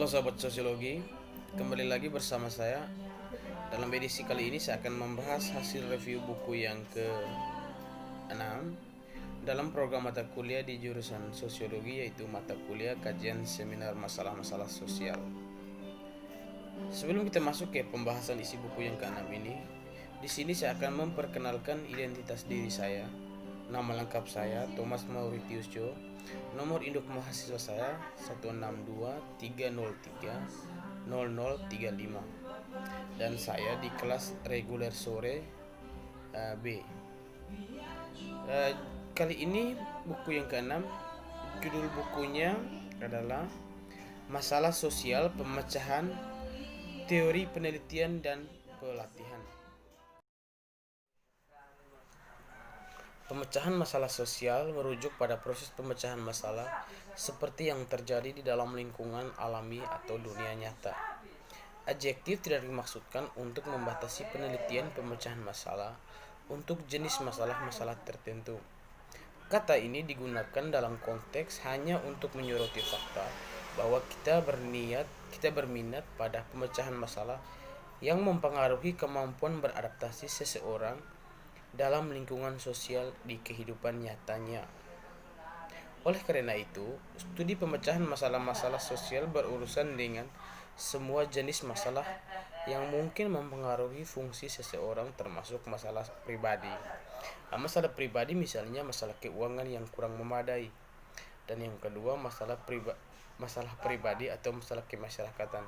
Halo sahabat sosiologi, kembali lagi bersama saya. Dalam edisi kali ini saya akan membahas hasil review buku yang ke-6 dalam program mata kuliah di jurusan sosiologi, yaitu mata kuliah kajian seminar masalah-masalah sosial. Sebelum kita masuk ke pembahasan isi buku yang ke-6 ini, di sini saya akan memperkenalkan identitas diri saya. Nama lengkap saya Thomas Mauritius Jo. Nomor induk mahasiswa saya 162-303-0035. Dan saya di kelas reguler sore B. Kali ini buku yang ke-6, judul bukunya adalah Masalah Sosial, Pemecahan, Teori Penelitian dan Pelatihan. Pemecahan masalah sosial merujuk pada proses pemecahan masalah seperti yang terjadi di dalam lingkungan alami atau dunia nyata. Adjektif tidak dimaksudkan untuk membatasi penelitian pemecahan masalah untuk jenis masalah-masalah tertentu. Kata ini digunakan dalam konteks hanya untuk menyoroti fakta bahwa kita berminat pada pemecahan masalah yang mempengaruhi kemampuan beradaptasi seseorang dalam lingkungan sosial di kehidupan nyatanya. Oleh karena itu, studi pemecahan masalah-masalah sosial berurusan dengan semua jenis masalah yang mungkin mempengaruhi fungsi seseorang, termasuk masalah pribadi. Masalah pribadi misalnya masalah keuangan yang kurang memadai. Dan yang kedua masalah pribadi atau masalah kemasyarakatan.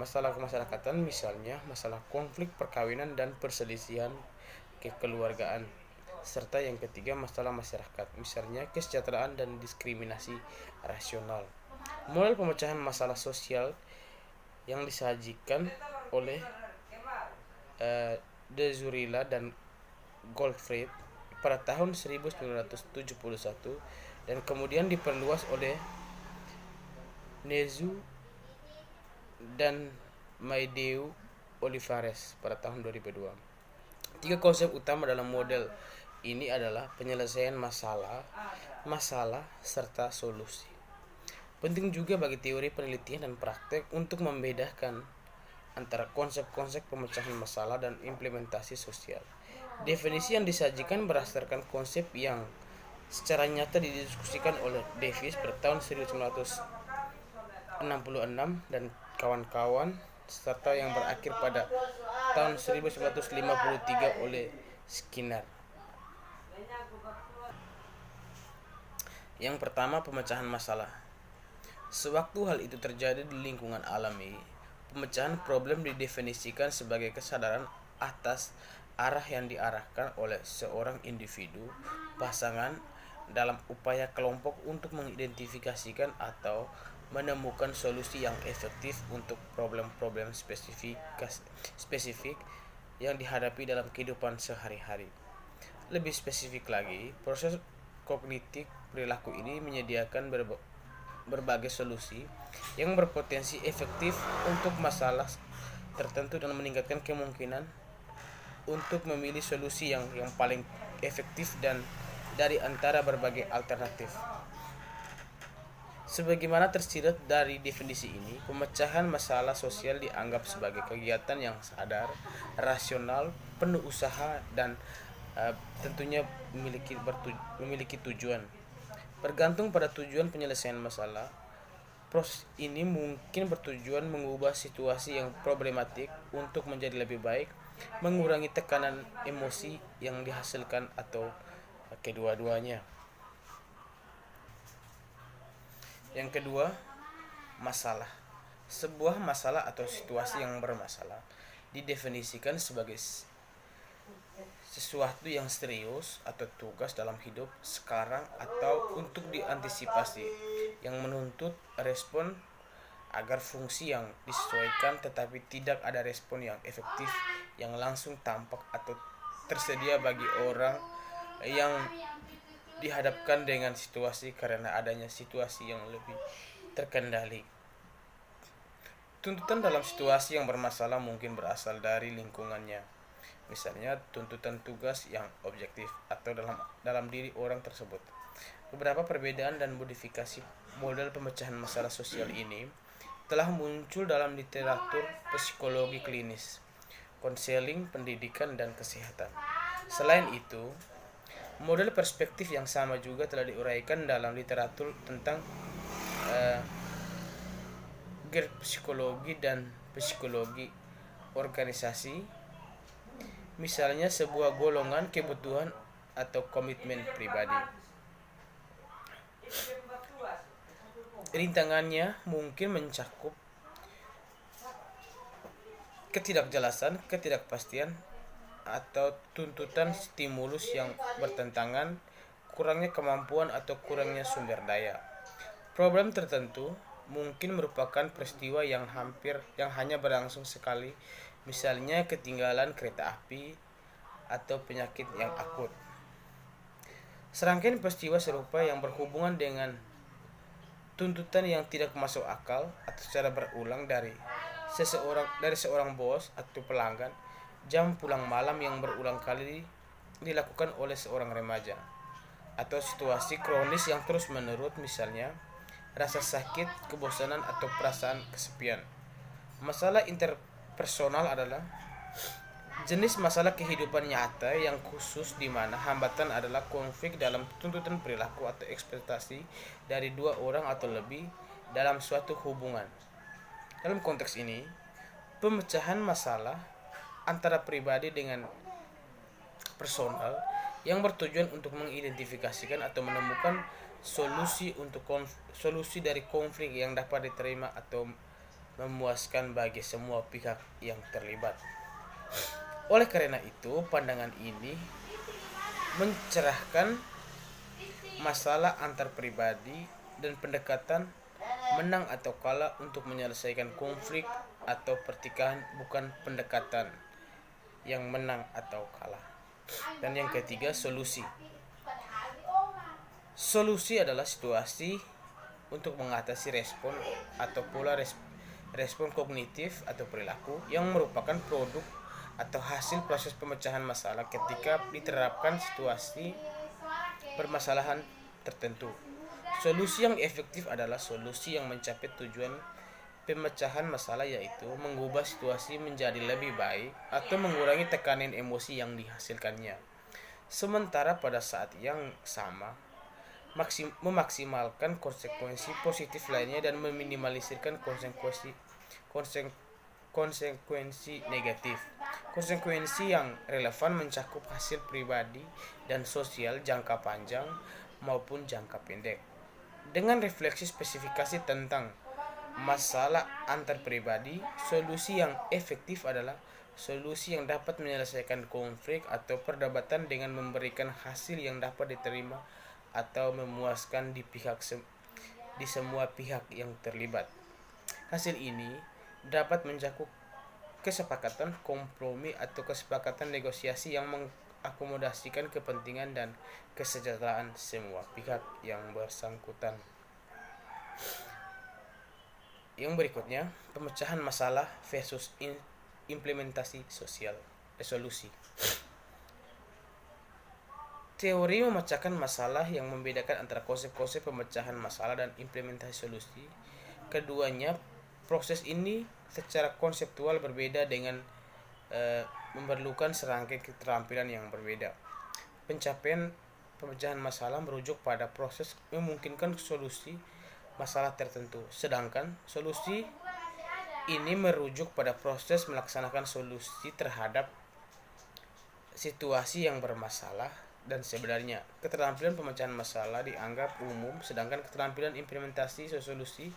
Masalah kemasyarakatan misalnya masalah konflik perkawinan dan perselisihan kekeluargaan. Serta yang ketiga masalah masyarakat, misalnya kesejahteraan dan diskriminasi rasional. Model pemecahan masalah sosial yang disajikan oleh De Zurilla dan Goldfried pada tahun 1971 dan kemudian diperluas oleh Nezu dan Maideu Olivares pada tahun 2002. Tiga konsep utama dalam model ini adalah penyelesaian masalah, serta solusi. Penting juga bagi teori penelitian dan praktek untuk membedakan antara konsep-konsep pemecahan masalah dan implementasi sosial. Definisi yang disajikan berdasarkan konsep yang secara nyata didiskusikan oleh Davis pada tahun 1966 dan kawan-kawan, serta yang berakhir pada tahun 1953 oleh Skinner. Yang pertama, pemecahan masalah. Sewaktu hal itu terjadi di lingkungan alami, pemecahan problem didefinisikan sebagai kesadaran atas arah yang diarahkan oleh seorang individu, pasangan, dalam upaya kelompok untuk mengidentifikasikan atau menemukan solusi yang efektif untuk problem-problem spesifik yang dihadapi dalam kehidupan sehari-hari. Lebih spesifik lagi, proses kognitif perilaku ini menyediakan berbagai solusi yang berpotensi efektif untuk masalah tertentu dan meningkatkan kemungkinan untuk memilih solusi yang paling efektif dan dari antara berbagai alternatif. Sebagaimana tersirat dari definisi ini, pemecahan masalah sosial dianggap sebagai kegiatan yang sadar, rasional, penuh usaha, dan tentunya memiliki tujuan. Bergantung pada tujuan penyelesaian masalah, proses ini mungkin bertujuan mengubah situasi yang problematik untuk menjadi lebih baik, mengurangi tekanan emosi yang dihasilkan, atau kedua-duanya. Yang kedua, masalah. Sebuah masalah atau situasi yang bermasalah didefinisikan sebagai sesuatu yang serius atau tugas dalam hidup sekarang atau untuk diantisipasi, yang menuntut respon agar fungsi yang disesuaikan, tetapi tidak ada respon yang efektif yang langsung tampak atau tersedia bagi orang yang dihadapkan dengan situasi karena adanya situasi yang lebih terkendali. Tuntutan dalam situasi yang bermasalah mungkin berasal dari lingkungannya, misalnya tuntutan tugas yang objektif atau dalam diri orang tersebut. Beberapa perbedaan dan modifikasi model pemecahan masalah sosial ini telah muncul dalam literatur psikologi klinis, konseling, pendidikan, dan kesehatan. Selain itu, model perspektif yang sama juga telah diuraikan dalam literatur tentang psikologi dan psikologi organisasi, misalnya sebuah golongan kebutuhan atau komitmen pribadi. Rintangannya mungkin mencakup ketidakjelasan, ketidakpastian, atau tuntutan stimulus yang bertentangan, kurangnya kemampuan atau kurangnya sumber daya. Problem tertentu mungkin merupakan peristiwa yang hanya berlangsung sekali, misalnya ketinggalan kereta api atau penyakit yang akut. Serangkaian peristiwa serupa yang berhubungan dengan tuntutan yang tidak masuk akal atau secara berulang dari seorang bos atau pelanggan, jam pulang malam yang berulang kali dilakukan oleh seorang remaja, atau situasi kronis yang terus-menerus, misalnya rasa sakit, kebosanan, atau perasaan kesepian. Masalah interpersonal adalah jenis masalah kehidupan nyata yang khusus di mana hambatan adalah konflik dalam tuntutan perilaku atau ekspektasi dari dua orang atau lebih dalam suatu hubungan. Dalam konteks ini, pemecahan masalah antara pribadi dengan personal yang bertujuan untuk mengidentifikasikan atau menemukan solusi dari konflik yang dapat diterima atau memuaskan bagi semua pihak yang terlibat. Oleh karena itu, pandangan ini mencerahkan masalah antar pribadi dan pendekatan menang atau kalah untuk menyelesaikan konflik atau pertikaian, bukan pendekatan yang menang atau kalah. Dan yang ketiga, solusi. Solusi adalah situasi untuk mengatasi respon atau pola respon kognitif atau perilaku yang merupakan produk atau hasil proses pemecahan masalah ketika diterapkan situasi permasalahan tertentu. Solusi yang efektif adalah solusi yang mencapai tujuan pemecahan masalah, yaitu mengubah situasi menjadi lebih baik atau mengurangi tekanan emosi yang dihasilkannya. Sementara pada saat yang sama, memaksimalkan konsekuensi positif lainnya dan meminimalisirkan konsekuensi negatif. Konsekuensi yang relevan mencakup hasil pribadi dan sosial jangka panjang maupun jangka pendek. Dengan refleksi spesifikasi tentang masalah antar pribadi, solusi yang efektif adalah solusi yang dapat menyelesaikan konflik atau perdebatan dengan memberikan hasil yang dapat diterima atau memuaskan di semua pihak yang terlibat. Hasil ini dapat mencakup kesepakatan, kompromi, atau kesepakatan negosiasi yang mengakomodasikan kepentingan dan kesejahteraan semua pihak yang bersangkutan. Yang berikutnya, pemecahan masalah versus implementasi resolusi. Teori memecahkan masalah yang membedakan antara konsep-konsep pemecahan masalah dan implementasi solusi. Keduanya proses ini secara konseptual berbeda dengan memerlukan serangkaian keterampilan yang berbeda. Pencapaian pemecahan masalah merujuk pada proses memungkinkan solusi masalah tertentu, sedangkan solusi ini merujuk pada proses melaksanakan solusi terhadap situasi yang bermasalah. Dan sebenarnya keterampilan pemecahan masalah dianggap umum, sedangkan keterampilan implementasi solusi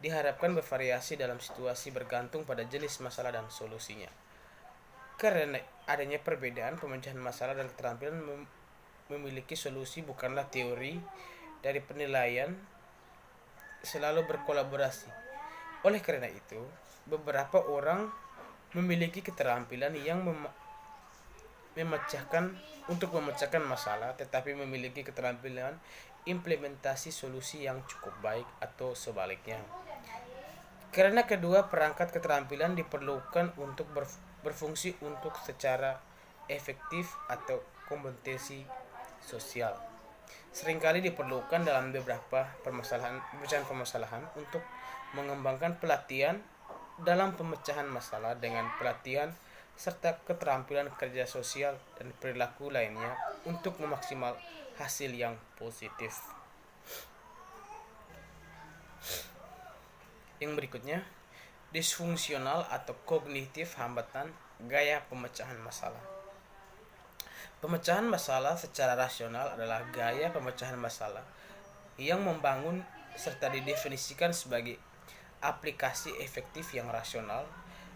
diharapkan bervariasi dalam situasi bergantung pada jenis masalah dan solusinya. Karena adanya perbedaan, pemecahan masalah dan keterampilan memiliki solusi bukanlah teori dari penilaian selalu berkolaborasi. Oleh karena itu, beberapa orang memiliki keterampilan yang memecahkan masalah, tetapi memiliki keterampilan implementasi solusi yang cukup baik, atau sebaliknya. Karena kedua perangkat keterampilan diperlukan untuk berfungsi untuk secara efektif atau kompetensi sosial. seringkali diperlukan dalam beberapa pemecahan permasalahan untuk mengembangkan pelatihan dalam pemecahan masalah dengan pelatihan serta keterampilan kerja sosial dan perilaku lainnya untuk memaksimal hasil yang positif. Yang berikutnya, disfungsional atau kognitif hambatan gaya pemecahan masalah. Pemecahan masalah secara rasional adalah gaya pemecahan masalah yang membangun serta didefinisikan sebagai aplikasi efektif yang rasional,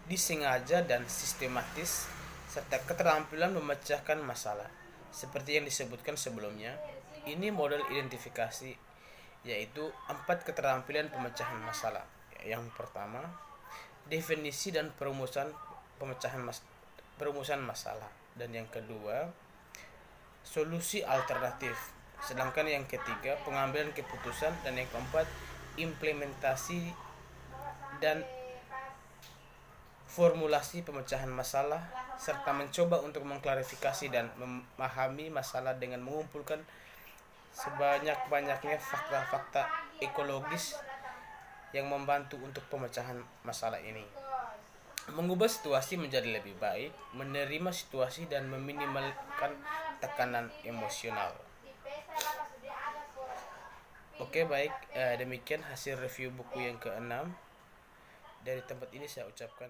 disengaja dan sistematis, serta keterampilan memecahkan masalah. Seperti yang disebutkan sebelumnya, ini model identifikasi, yaitu 4 keterampilan pemecahan masalah. Yang pertama, definisi dan perumusan masalah, dan yang kedua, solusi alternatif. Sedangkan yang ketiga, pengambilan keputusan, dan yang keempat, implementasi dan formulasi pemecahan masalah, serta mencoba untuk mengklarifikasi dan memahami masalah dengan mengumpulkan sebanyak-banyaknya fakta-fakta ekologis yang membantu untuk pemecahan masalah ini. Mengubah situasi menjadi lebih baik, menerima situasi, dan meminimalkan tekanan emosional. Oke, baik, demikian hasil review buku yang ke-6. Dari tempat ini saya ucapkan